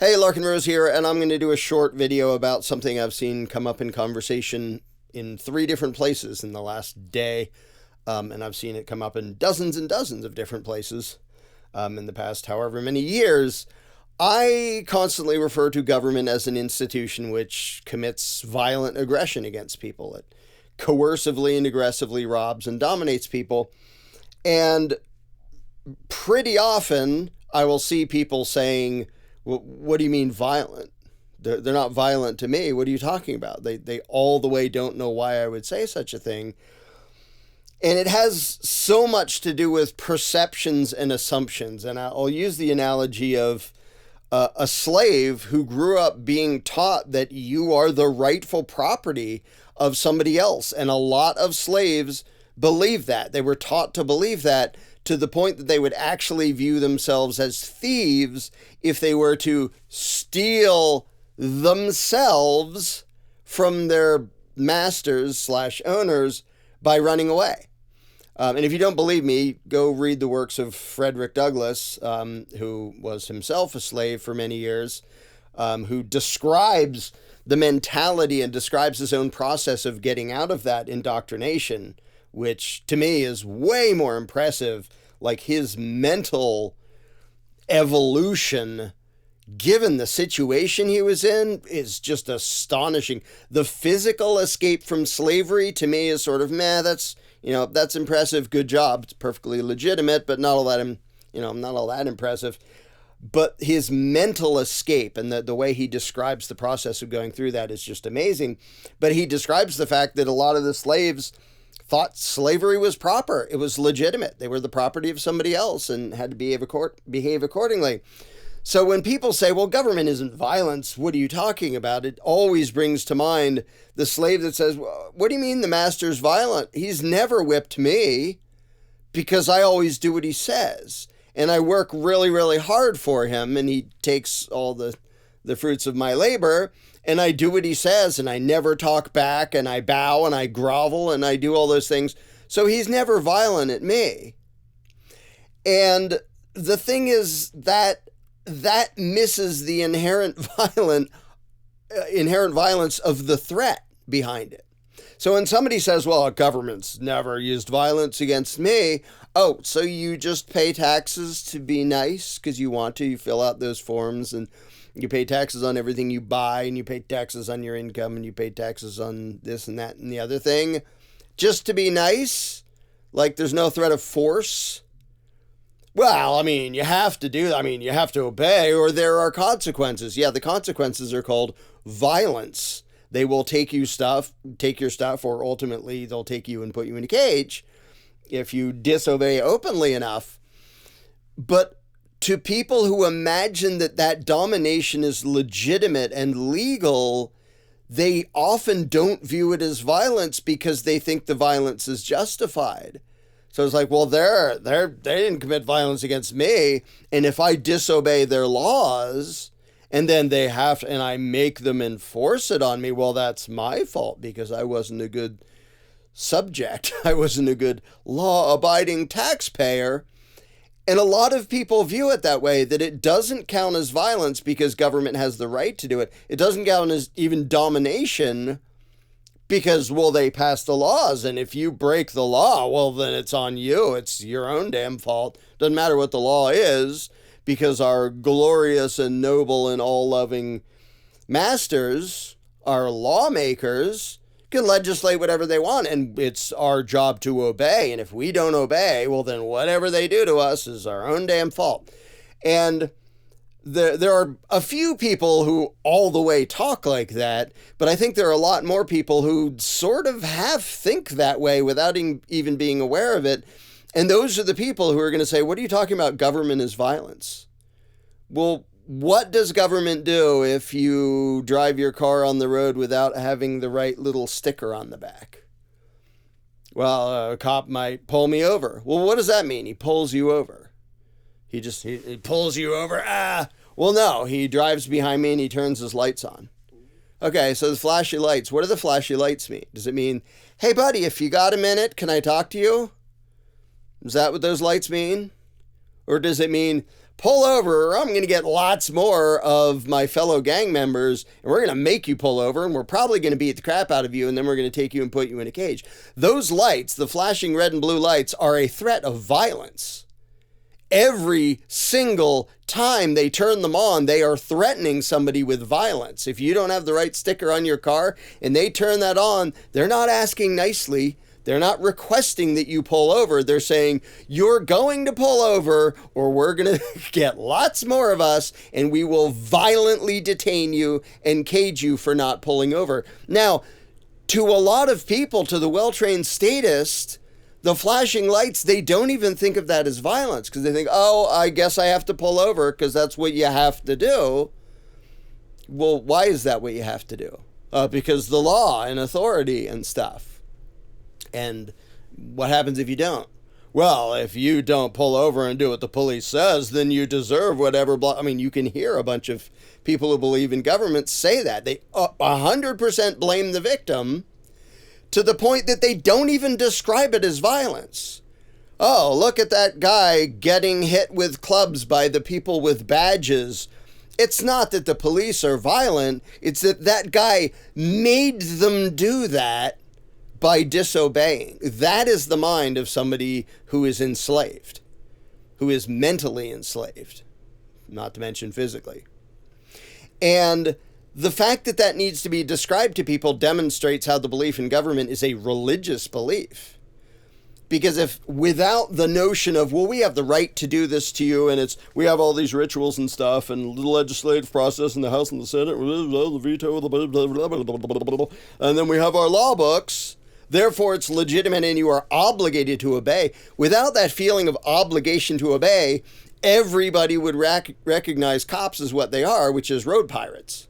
Hey, Larkin Rose here, and I'm going to do a short video about something I've seen come up in conversation in 3 different places in the last day, and I've seen it come up in dozens and dozens of different places in the past however many years. I constantly refer to government as an institution which commits violent aggression against people. It coercively and aggressively robs and dominates people, and pretty often I will see people saying, well, what do you mean violent? They're not violent to me. What are you talking about? They all the way don't know why I would say such a thing. And it has so much to do with perceptions and assumptions. And I'll use the analogy of a slave who grew up being taught that you are the rightful property of somebody else. And a lot of slaves believe that. They were taught to believe that, to the point that they would actually view themselves as thieves if they were to steal themselves from their masters/owners by running away. And if you don't believe me, go read the works of Frederick Douglass, who was himself a slave for many years, who describes the mentality and describes his own process of getting out of that indoctrination, which to me is way more impressive. Like, his mental evolution, given the situation he was in, is just astonishing. The physical escape from slavery to me is sort of, that's impressive. Good job. It's perfectly legitimate, but not all that impressive. But his mental escape and the way he describes the process of going through that is just amazing. But he describes the fact that a lot of the slaves thought slavery was proper. It was legitimate. They were the property of somebody else and had to behave accordingly. So when people say, well, government isn't violence, what are you talking about? It always brings to mind the slave that says, well, what do you mean the master's violent? He's never whipped me because I always do what he says. And I work really, really hard for him, and he takes all the fruits of my labor, and I do what he says, and I never talk back, and I bow, and I grovel, and I do all those things. So he's never violent at me. And the thing is that misses the inherent violence of the threat behind it. So when somebody says, well, government's never used violence against me, oh, so you just pay taxes to be nice because you want to, you fill out those forms, and you pay taxes on everything you buy, and you pay taxes on your income, and you pay taxes on this and that and the other thing, just to be nice? Like there's no threat of force? Well, you have to do that. You have to obey, or there are consequences. Yeah, the consequences are called violence. They will take your stuff, or ultimately they'll take you and put you in a cage if you disobey openly enough. But to people who imagine that domination is legitimate and legal, they often don't view it as violence because they think the violence is justified. So it's like, well, they didn't commit violence against me, and if I disobey their laws, and then and I make them enforce it on me, well, that's my fault because I wasn't a good subject. I wasn't a good law-abiding taxpayer. And a lot of people view it that way, that it doesn't count as violence because government has the right to do it. It doesn't count as even domination because, well, they passed the laws, and if you break the law, well, then it's on you. It's your own damn fault. Doesn't matter what the law is, because our glorious and noble and all-loving masters, our lawmakers, can legislate whatever they want, and it's our job to obey. And if we don't obey, well, then whatever they do to us is our own damn fault. And there are a few people who all the way talk like that, but I think there are a lot more people who sort of think that way without even being aware of it. And those are the people who are going to say, what are you talking about? Government is violence. Well, what does government do if you drive your car on the road without having the right little sticker on the back? Well, a cop might pull me over. Well, what does that mean? He pulls you over. He pulls you over. Well, no, he drives behind me and he turns his lights on. Okay, so the flashy lights. What do the flashy lights mean? Does it mean, hey, buddy, if you got a minute, can I talk to you? Is that what those lights mean? Or does it mean, pull over or I'm going to get lots more of my fellow gang members and we're going to make you pull over and we're probably going to beat the crap out of you and then we're going to take you and put you in a cage. Those lights, the flashing red and blue lights, are a threat of violence. Every single time they turn them on, they are threatening somebody with violence. If you don't have the right sticker on your car and they turn that on, they're not asking nicely. They're not requesting that you pull over. They're saying, you're going to pull over or we're going to get lots more of us and we will violently detain you and cage you for not pulling over. Now, to a lot of people, to the well-trained statist, the flashing lights, they don't even think of that as violence because they think, oh, I guess I have to pull over because that's what you have to do. Well, why is that what you have to do? Because the law and authority and stuff. And what happens if you don't? Well, if you don't pull over and do what the police says, then you deserve whatever. I mean, you can hear a bunch of people who believe in government say that. They 100% blame the victim to the point that they don't even describe it as violence. Oh, look at that guy getting hit with clubs by the people with badges. It's not that the police are violent. It's that that guy made them do that by disobeying. That is the mind of somebody who is enslaved, who is mentally enslaved, not to mention physically. And the fact that that needs to be described to people demonstrates how the belief in government is a religious belief. Because if without the notion of, well, we have the right to do this to you, and we have all these rituals and stuff, and the legislative process in the House and the Senate, the veto, and then we have our law books, therefore it's legitimate and you are obligated to obey. Without that feeling of obligation to obey, everybody would recognize cops as what they are, which is road pirates.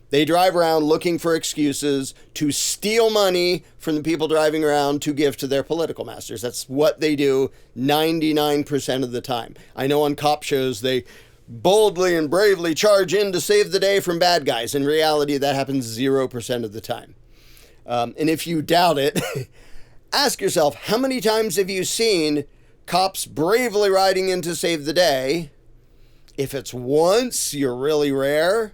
They drive around looking for excuses to steal money from the people driving around to give to their political masters. That's what they do 99% of the time. I know on cop shows they boldly and bravely charge in to save the day from bad guys. In reality, that happens 0% of the time. And if you doubt it, ask yourself, how many times have you seen cops bravely riding in to save the day? If it's once, you're really rare.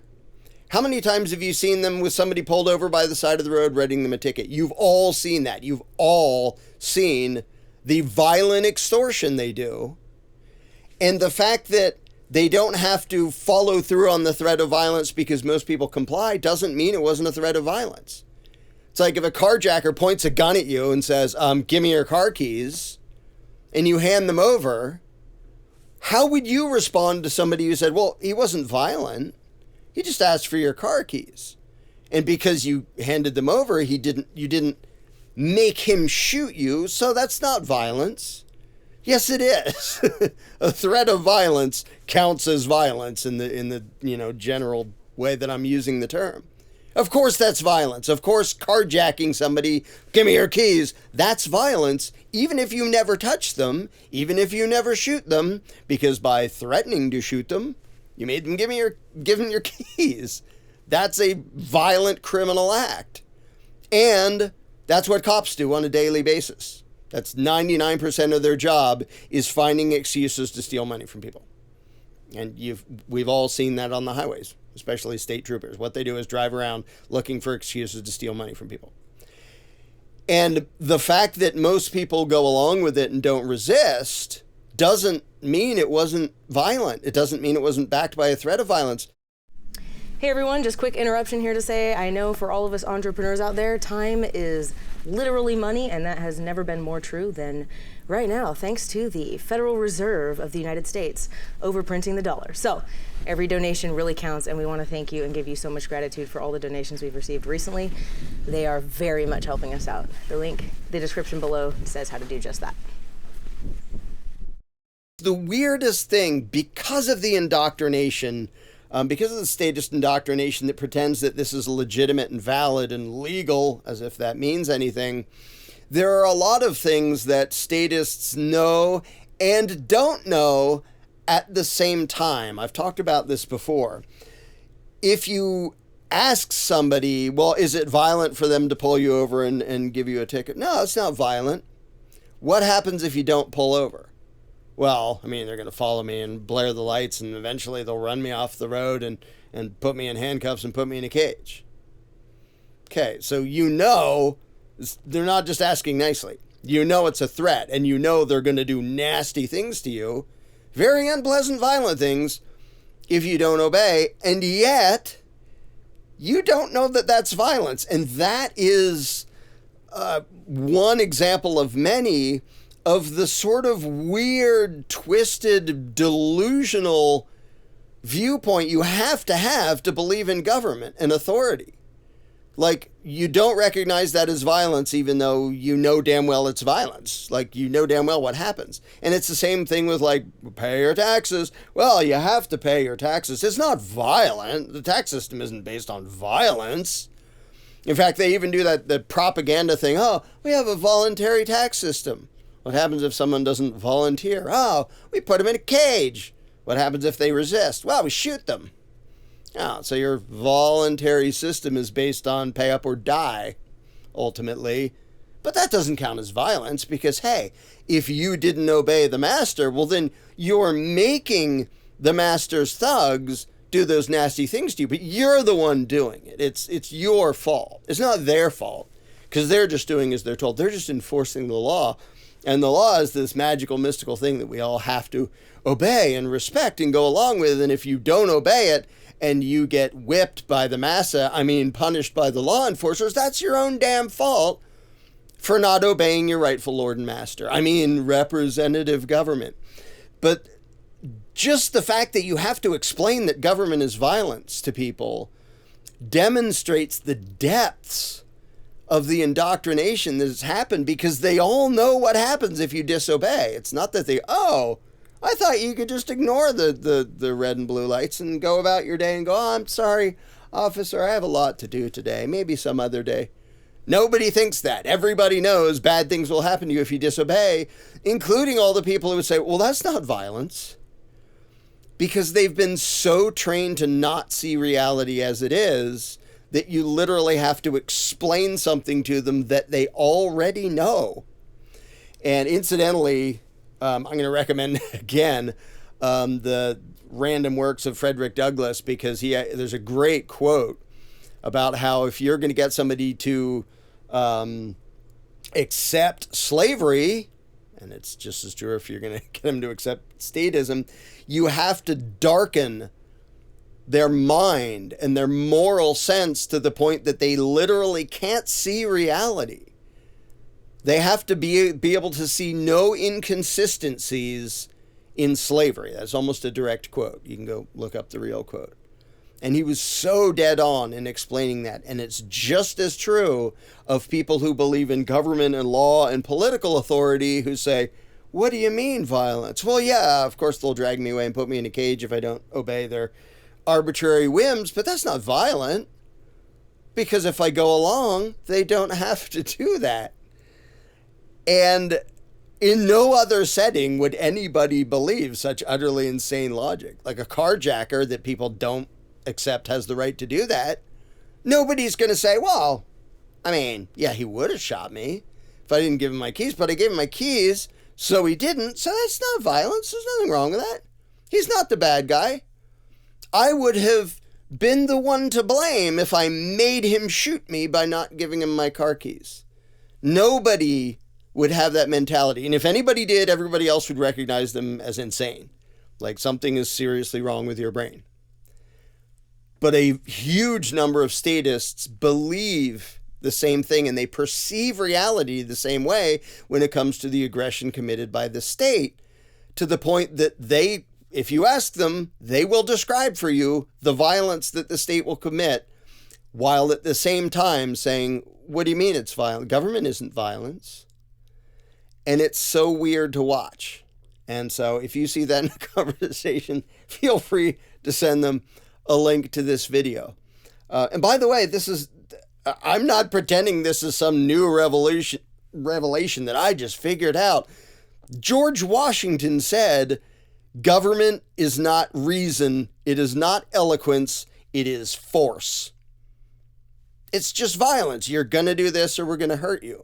How many times have you seen them with somebody pulled over by the side of the road writing them a ticket? You've all seen that. You've all seen the violent extortion they do. And the fact that they don't have to follow through on the threat of violence because most people comply doesn't mean it wasn't a threat of violence. It's like if a carjacker points a gun at you and says, give me your car keys, and you hand them over, how would you respond to somebody who said, well, he wasn't violent. He just asked for your car keys. And because you handed them over, you didn't make him shoot you, so that's not violence. Yes, it is. A threat of violence counts as violence in the general way that I'm using the term. Of course that's violence. Of course carjacking somebody, give me your keys, that's violence, even if you never touch them, even if you never shoot them, because by threatening to shoot them, you made them give them your keys. That's a violent criminal act. And that's what cops do on a daily basis. That's 99% of their job is finding excuses to steal money from people. And we've all seen that on the highways, especially state troopers. What they do is drive around looking for excuses to steal money from people. And the fact that most people go along with it and don't resist doesn't mean it wasn't violent. It doesn't mean it wasn't backed by a threat of violence. Hey everyone, just quick interruption here to say, I know for all of us entrepreneurs out there, time is literally money, and that has never been more true than right now, thanks to the Federal Reserve of the United States overprinting the dollar. So every donation really counts, and we want to thank you and give you so much gratitude for all the donations we've received recently. They are very much helping us out. The link, the description below, says how to do just that. The weirdest thing, because of the indoctrination, because of the statist indoctrination that pretends that this is legitimate and valid and legal, as if that means anything, there are a lot of things that statists know and don't know at the same time. I've talked about this before. If you ask somebody, well, is it violent for them to pull you over and give you a ticket? No, it's not violent. What happens if you don't pull over? Well, I mean, they're going to follow me and blare the lights, and eventually they'll run me off the road and put me in handcuffs and put me in a cage. Okay, so they're not just asking nicely. You know it's a threat, and you know they're going to do nasty things to you, very unpleasant, violent things, if you don't obey, and yet you don't know that that's violence. And that is one example of many of the sort of weird, twisted, delusional viewpoint you have to believe in government and authority. Like, you don't recognize that as violence, even though you know damn well it's violence. Like, you know damn well what happens. And it's the same thing with, like, pay your taxes. Well, you have to pay your taxes. It's not violent. The tax system isn't based on violence. In fact, they even do the propaganda thing. Oh, we have a voluntary tax system. What happens if someone doesn't volunteer? Oh, we put them in a cage. What happens if they resist? Well, we shoot them. Oh, so your voluntary system is based on pay up or die, ultimately. But that doesn't count as violence because, hey, if you didn't obey the master, well, then you're making the master's thugs do those nasty things to you. But you're the one doing it. It's your fault. It's not their fault because they're just doing as they're told. They're just enforcing the law. And the law is this magical, mystical thing that we all have to obey and respect and go along with. And if you don't obey it and you get whipped by the massa, punished by the law enforcers, that's your own damn fault for not obeying your rightful Lord and Master. Representative government. But just the fact that you have to explain that government is violence to people demonstrates the depths of the indoctrination that has happened, because they all know what happens if you disobey. It's not that I thought you could just ignore the red and blue lights and go about your day and go, oh, I'm sorry, officer, I have a lot to do today. Maybe some other day. Nobody thinks that. Everybody knows bad things will happen to you if you disobey, including all the people who would say, well, that's not violence. Because they've been so trained to not see reality as it is that you literally have to explain something to them that they already know. And incidentally, I'm going to recommend again the random works of Frederick Douglass, because there's a great quote about how if you're going to get somebody to accept slavery, and it's just as true if you're going to get them to accept statism, you have to darken their mind and their moral sense to the point that they literally can't see reality. They have to be able to see no inconsistencies in slavery. That's almost a direct quote. You can go look up the real quote. And he was so dead on in explaining that. And it's just as true of people who believe in government and law and political authority who say, what do you mean violence? Well, yeah, of course they'll drag me away and put me in a cage if I don't obey their arbitrary whims, but that's not violent, because if I go along, they don't have to do that. And in no other setting would anybody believe such utterly insane logic. Like a carjacker that people don't accept has the right to do that. Nobody's going to say, well, yeah, he would have shot me if I didn't give him my keys, but I gave him my keys, so he didn't. So that's not violence. There's nothing wrong with that. He's not the bad guy. I would have been the one to blame if I made him shoot me by not giving him my car keys. Nobody would have that mentality. And if anybody did, everybody else would recognize them as insane. Like something is seriously wrong with your brain. But a huge number of statists believe the same thing, and they perceive reality the same way when it comes to the aggression committed by the state, to the point that if you ask them, they will describe for you the violence that the state will commit, while at the same time saying, what do you mean it's violent? Government isn't violence. And it's so weird to watch. And so if you see that in a conversation, feel free to send them a link to this video. And by the way, I'm not pretending this is some new revelation that I just figured out. George Washington said, government is not reason, it is not eloquence, it is force. It's just violence. You're going to do this or we're going to hurt you.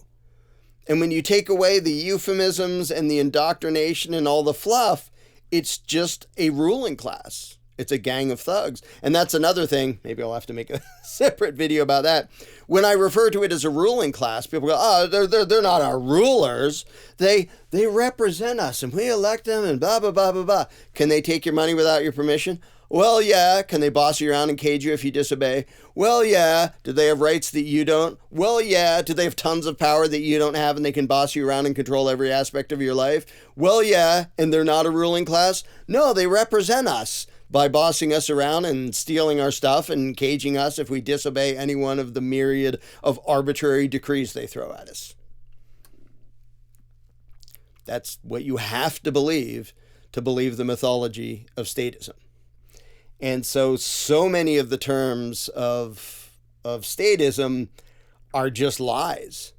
And when you take away the euphemisms and the indoctrination and all the fluff, it's just a ruling class. It's a gang of thugs. And that's another thing. Maybe I'll have to make a separate video about that. When I refer to it as a ruling class, people go, oh, they're not our rulers. They represent us and we elect them and blah, blah, blah, blah, blah. Can they take your money without your permission? Well, yeah. Can they boss you around and cage you if you disobey? Well, yeah. Do they have rights that you don't? Well, yeah. Do they have tons of power that you don't have and they can boss you around and control every aspect of your life? Well, yeah. And they're not a ruling class? No, they represent us by bossing us around and stealing our stuff and caging us if we disobey any one of the myriad of arbitrary decrees they throw at us. That's what you have to believe the mythology of statism. And so many of the terms of statism are just lies.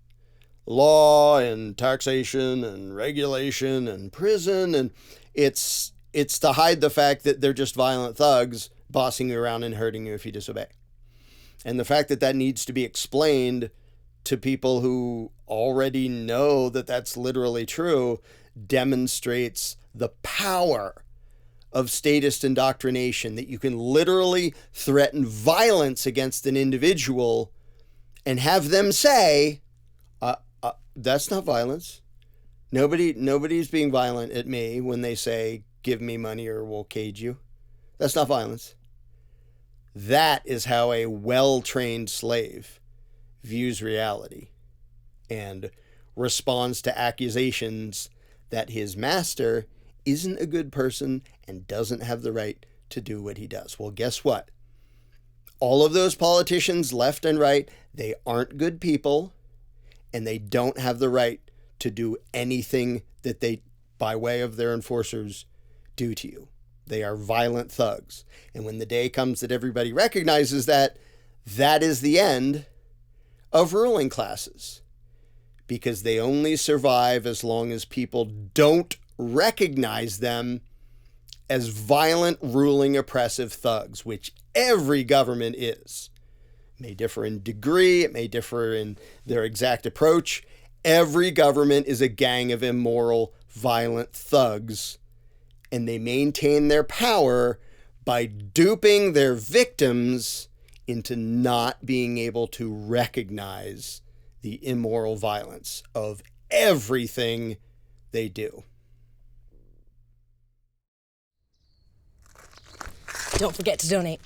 Law and taxation and regulation and prison. And it's to hide the fact that they're just violent thugs bossing you around and hurting you if you disobey. And the fact that that needs to be explained to people who already know that that's literally true demonstrates the power of statist indoctrination, that you can literally threaten violence against an individual and have them say, that's not violence. Nobody's being violent at me when they say, give me money or we'll cage you. That's not violence. That is how a well-trained slave views reality and responds to accusations that his master isn't a good person and doesn't have the right to do what he does. Well, guess what? All of those politicians, left and right, they aren't good people and they don't have the right to do anything that they, by way of their enforcers, do to you. They are violent thugs. And when the day comes that everybody recognizes that, that is the end of ruling classes. Because they only survive as long as people don't recognize them as violent, ruling, oppressive thugs, which every government is. It may differ in degree, it may differ in their exact approach. Every government is a gang of immoral, violent thugs, and they maintain their power by duping their victims into not being able to recognize the immoral violence of everything they do. Don't forget to donate.